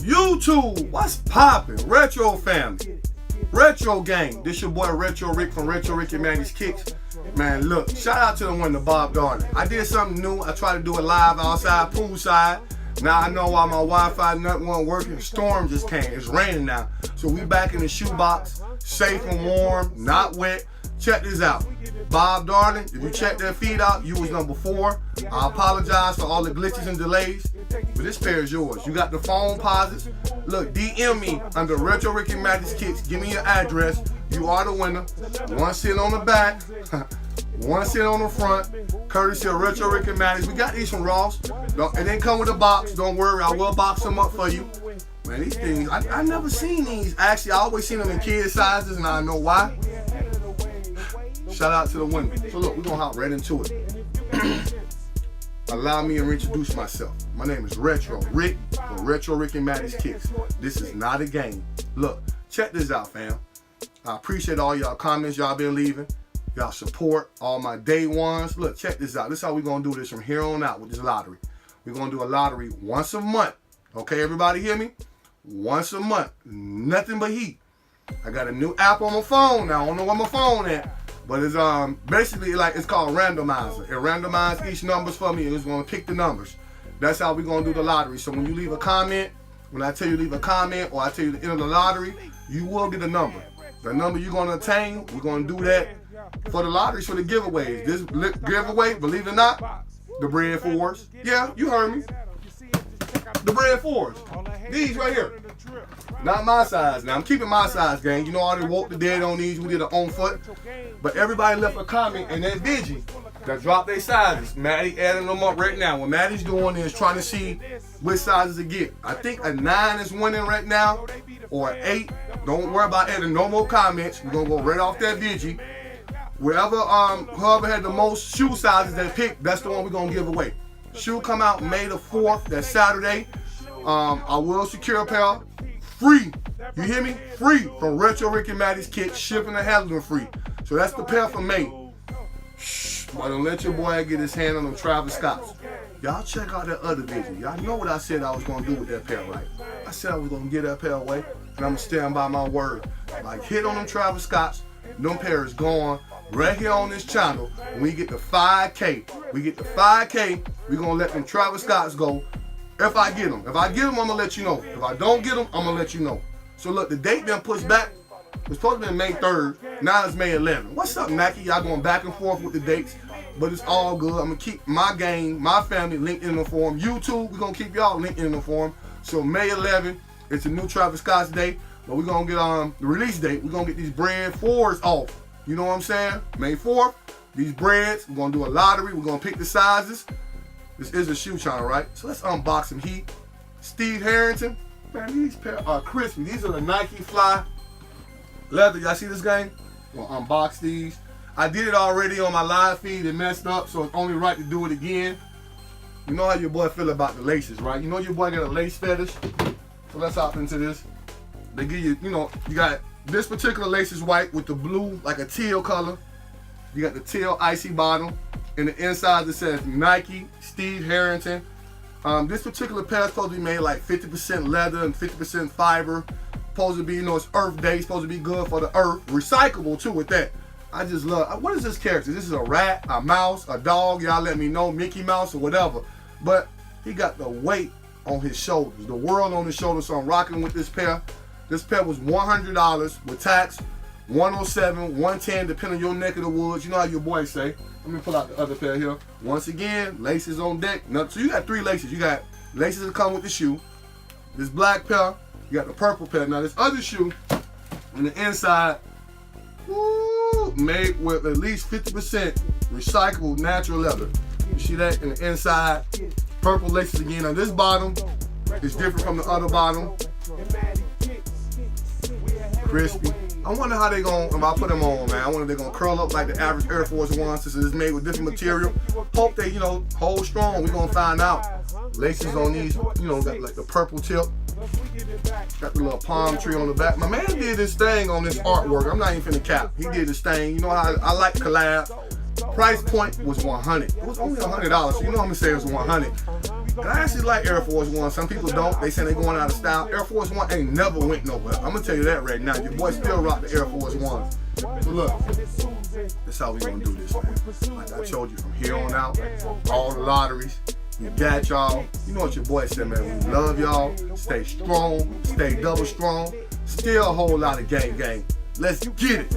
YouTube, what's poppin'? Retro family, Retro gang. This your boy Retro Rick from Retro Rick and Maddie's Kicks. Man, look, shout out to the one, Bob Darling. I did something new. I tried to do it live outside, poolside. Now I know why my Wi-Fi nothing wasn't working. Storm just came. It's raining now. So we back in the shoebox, safe and warm, not wet. Check this out. Bob Darling, if you check that feed out, you was number 4. I apologize for all the glitches and delays, but this pair is yours. You got the phone posits. Look, DM me under Retro Rick and Maddie's Kicks. Give me your address. You are the winner. One sitting on the back, one sitting on the front, courtesy of Retro Rick and Maddie's. We got these from Ross. It didn't come with a box. Don't worry, I will box them up for you. Man, these things, I never seen these. Actually, I always seen them in kid sizes, and I know why. Shout out to the winner. So look, we're gonna hop right into it. Allow me to reintroduce myself. My name is Retro Rick from Retro Rick and Maddie's Kicks. This is not a game. Look, check this out, fam. I appreciate all y'all comments y'all been leaving. Y'all support, all my day ones. Look, check this out. This is how we're gonna do this from here on out with this lottery. We're gonna do a lottery once a month. Okay, everybody hear me? Once a month. Nothing but heat. I got a new app on my phone now. I don't know where my phone at. But it's basically like it's called randomizer. It randomizes each numbers for me and it's gonna pick the numbers. That's how we're gonna do the lottery. So when you leave a comment, when I tell you to leave a comment or I tell you to enter the lottery, you will get a number. The number you're gonna attain, we're gonna do that for the lotteries, for the giveaways. This giveaway, believe it or not, the bread fours. Yeah, you heard me. The bread fours. These right here. Not my size. Now I'm keeping my size, gang. You know I already woke the dead on these. We did it on foot. But everybody left a comment and that Digi that dropped their sizes. Maddie adding them up right now. What Maddie's doing is trying to see which sizes to get. I think a 9 is winning right now, or an 8. Don't worry about adding no more comments. We're gonna go right off that Digi. Wherever whoever had the most shoe sizes that picked, that's the one we're gonna give away. Shoe come out May the 4th. That's Saturday. I will secure a pair. Free. You hear me? Free from Retro Rick and Maddie's Kicks. Shipping and handling free. So that's the pair for May. Shh. But don't let your boy get his hand on them Travis Scotts. Y'all check out that other video. Y'all know what I said I was going to do with that pair, right? I said I was going to get that pair away. And I'm going to stand by my word. Like, hit on them Travis Scotts. Them pair is gone right here on this channel. When we get to 5K, we're going to let them Travis Scotts go. If I get them. If I get them, I'm going to let you know. If I don't get them, I'm going to let you know. So look, the date been pushed back. It was supposed to be May 3rd. Now it's May 11th. What's up, Nike? Y'all going back and forth with the dates. But it's all good. I'm going to keep my gang, my family linked in the forum. YouTube, we're going to keep y'all linked in the forum. So May 11th, it's a new Travis Scott's day. But we're going to get the release date. We're going to get these bread 4s off. You know what I'm saying? May 4th, these breads. We're going to do a lottery. We're going to pick the sizes. This is a shoe channel, right? So let's unbox some heat. Steve Harrington. Man, these pair are crispy. These are the Nike Fly leather. Y'all see this game? We'll unbox these. I did it already on my live feed. It messed up, so it's only right to do it again. You know how your boy feel about the laces, right? You know your boy got a lace fetish. So let's hop into this. They give you, you got this particular lace is white with the blue, like a teal color. You got the teal icy bottom. And the inside it says Nike, Steve Harrington. This particular pair is supposed to be made like 50% leather and 50% fiber. Supposed to be, it's Earth Day. Supposed to be good for the earth. Recyclable too with that. I just love, what is this character? This is a rat, a mouse, a dog. Y'all let me know, Mickey Mouse or whatever. But he got the weight on his shoulders, the world on his shoulders. So I'm rocking with this pair. This pair was $100 with tax. $107, $110, depending on your neck of the woods. You know how your boys say. Let me pull out the other pair here. Once again, laces on deck. So you got 3 laces. You got laces that come with the shoe. This black pair. You got the purple pair. Now this other shoe, on the inside, made with at least 50% recycled natural leather. You see that in the inside? Purple laces again. Now this bottom is different from the other bottom. Crispy. I wonder how they gonna, if I put them on, man. I wonder if they're gonna curl up like the average Air Force One since it's made with different material. Hope they, hold strong. We're gonna find out. Laces on these, got like the purple tip. Got the little palm tree on the back. My man did this thing on this artwork. I'm not even finna cap. He did this thing. You know how I like collab. Price point was $100. It was only $100, so you know I'm gonna say it was $100. And I actually like Air Force One. Some people don't. They say they going out of style. Air Force One ain't never went nowhere. I'm gonna tell you that right now. Your boy still rock the Air Force One. So look, that's how we gonna do this, man. Like I told you, from here on out, all the lotteries, we got y'all. You know what your boy said, man. We love y'all. Stay strong. Stay double strong. Still a whole lot of gang. Let's get it.